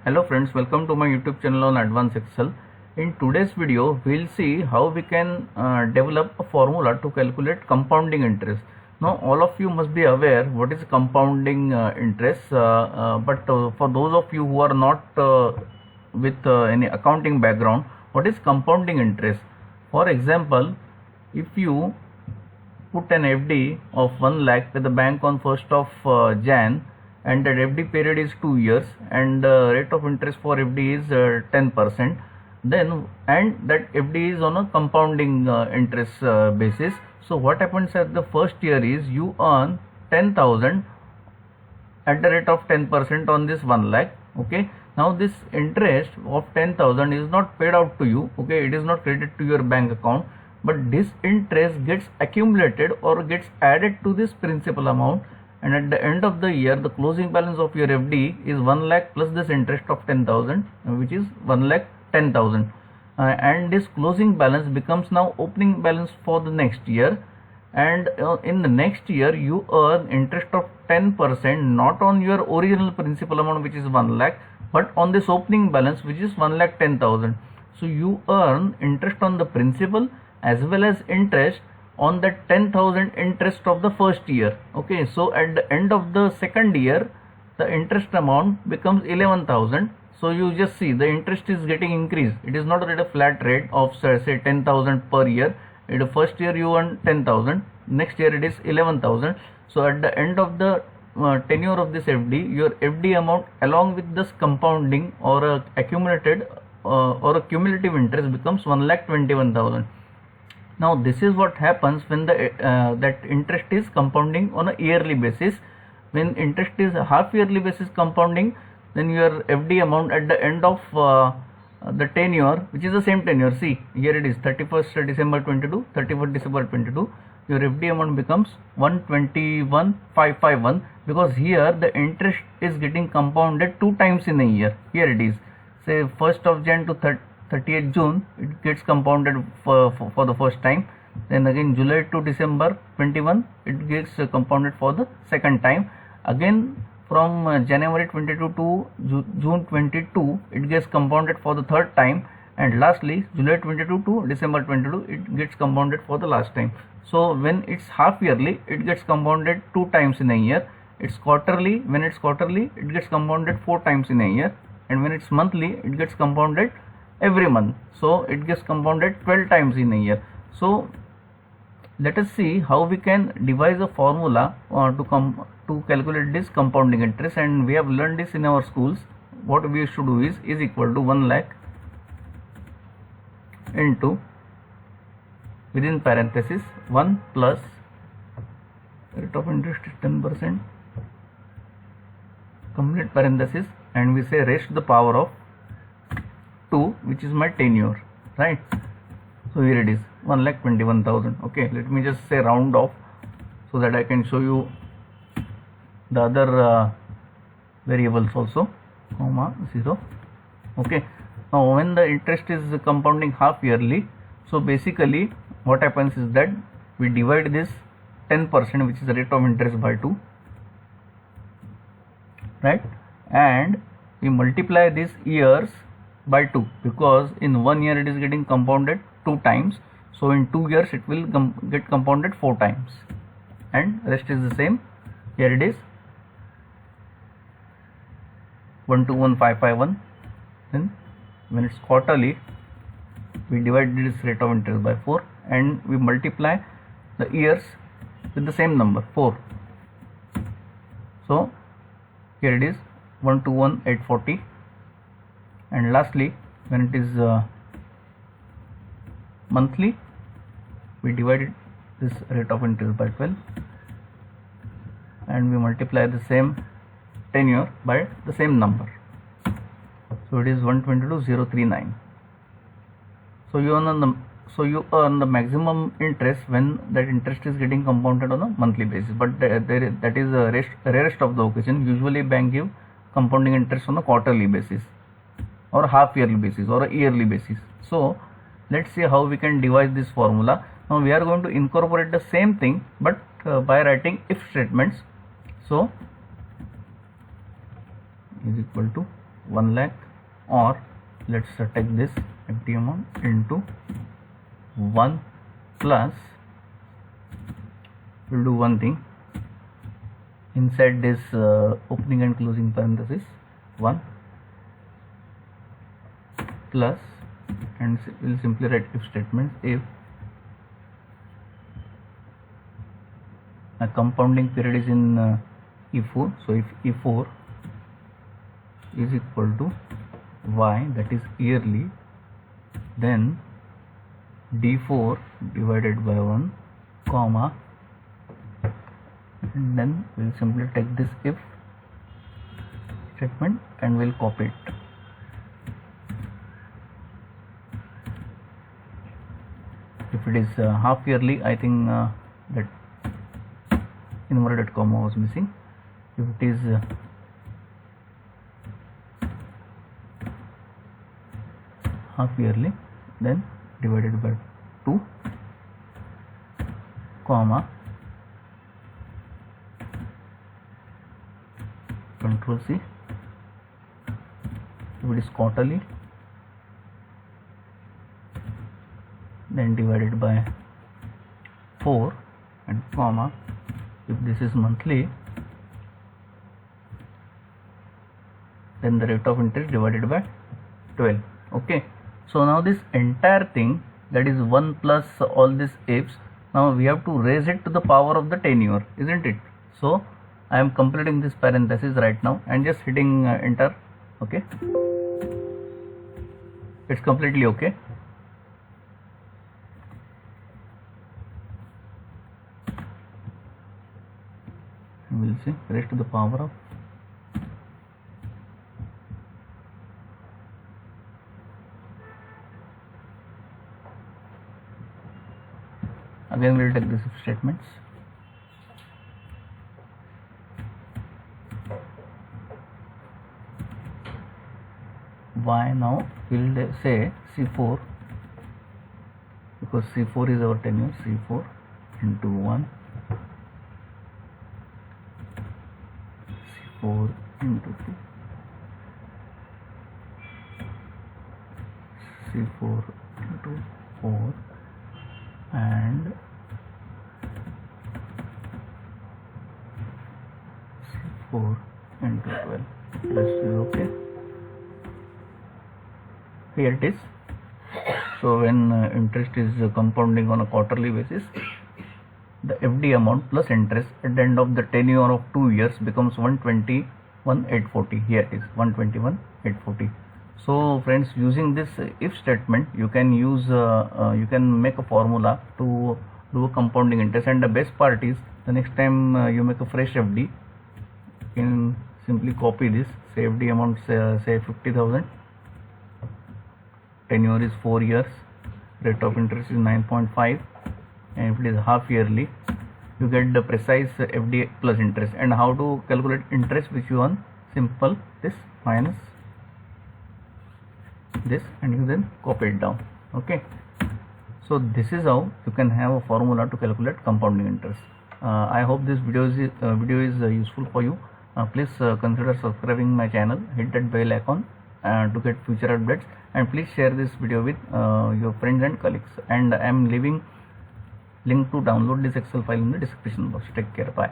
Hello friends, welcome to my YouTube channel on Advanced Excel. In today's video, we'll see how we can develop a formula to calculate compounding interest. Now, all of you must be aware what is compounding interest, but for those of you who are not with any accounting background, what is compounding interest? For example, if you put an FD of 1 lakh with the bank on 1st of Jan, and that FD period is 2 years, and rate of interest for FD is 10%, then and that FD is on a compounding interest basis. So what happens at the first year is you earn 10,000 at the rate of 10% on this 1 lakh. Okay, now this interest of 10,000 is not paid out to you. Okay, it is not credited to your bank account, but this interest gets accumulated or gets added to this principal amount, and at the end of the year the closing balance of your FD is 1 lakh plus this interest of 10,000, which is 1 lakh 10,000, and this closing balance becomes now opening balance for the next year. And in the next year you earn interest of 10%, not on your original principal amount which is 1 lakh, but on this opening balance which is 1 lakh 10,000. So you earn interest on the principal as well as interest on that 10,000 interest of the first year. Okay, so at the end of the second year the interest amount becomes 11,000. so you just see the interest is getting increased. It is not at a flat rate of say 10,000 per year. In the first year you earn 10,000, next year it is 11,000. so at the end of the tenure of this FD, your FD amount along with this compounding or accumulated or a cumulative interest becomes 1,21,000. Now this is what happens when the that interest is compounding on a yearly basis. When interest is half yearly basis compounding, then your FD amount at the end of the tenure, which is the same tenure, see here it is 31st December 22, 31st December 22, your FD amount becomes 121,551, because here the interest is getting compounded 2 times in a year. Here it is, say 1st of Jan to 30th June, it gets compounded for the first time. Then again July to December 21, it gets compounded for the second time. Again from January 22 to June 22, it gets compounded for the third time. And lastly July 22 to December 22, it gets compounded for the last time. So when it's half yearly, it gets compounded 2 times in a year. It's quarterly, when it's quarterly, it gets compounded 4 times in a year. And when it's monthly, it gets compounded every month. So it gets compounded 12 times in a year. So let us see how we can devise a formula to calculate this compounding interest, and we have learned this in our schools. What we should do is equal to 1 lakh into, within parenthesis, 1 plus rate of interest is 10%, complete parenthesis, and we say raised to the power of 2, which is my tenure, right? So here it is 1,21,000. Okay, let me just say round off so that I can show you the other variables also, comma 0. Okay, now when the interest is compounding half yearly, so basically what happens is that we divide this 10%, which is the rate of interest, by 2, right? And we multiply these years by 2, because in 1 year it is getting compounded 2 times. So in 2 years it will get compounded 4 times, and rest is the same. Here it is 121,551. Then when it's quarterly, we divide this rate of interest by 4, and we multiply the years with the same number, 4. So here it is 121,840. And lastly, when it is monthly, we divided this rate of interest by 12, and we multiply the same tenure by the same number. So it is 122,039. So you earn the maximum interest when that interest is getting compounded on a monthly basis. But that is the rarest of the occasion. Usually bank give compounding interest on a quarterly basis, or half yearly basis, or a yearly basis. So let's see how we can devise this formula. Now we are going to incorporate the same thing, but by writing if statements. So is equal to 1 lakh, or let's take this FD amount into 1 plus, we'll do one thing inside this opening and closing parenthesis, 1 plus, and we'll simply write if statement. If a compounding period is in E4, so if E4 is equal to y, that is yearly, then D4 divided by 1 comma, and then we'll simply take this if statement and we'll copy it. If it is half yearly, I think that inverted comma was missing. If it is half yearly, then divided by 2 comma, Control C. If it is quarterly, then divided by 4 and comma, if this is monthly, then the rate of interest divided by 12. Okay, so now this entire thing, that is 1 plus all these ifs, now we have to raise it to the power of the tenure, isn't it? So I am completing this parenthesis right now and just hitting enter. Okay, it's completely okay. We'll see raised to the power of, again we'll take this if statements. Y, now we'll say C4, because C4 is our tenure, C4 into 1, C4 into 2, C4 into 4, and C4 into 12. Rest is okay. Here it is. So when interest is compounding on a quarterly basis, the FD amount plus interest at the end of the tenure of 2 years becomes 121,840. Here it is 121,840. So friends, using this if statement, you can use you can make a formula to do a compounding interest. And the best part is, the next time you make a fresh FD, you can simply copy this. Say FD amount say 50,000. Tenure is 4 years, rate of interest is 9.5, and if it is half yearly, you get the precise FD plus interest. And how to calculate interest which you earn? Simple, this minus this, and you then copy it down. Okay, so this is how you can have a formula to calculate compounding interest. I hope this video is useful for you. Please consider subscribing my channel, hit that bell icon to get future updates, and please share this video with your friends and colleagues. And I am leaving link to download this Excel file in the description box. Take care. Bye.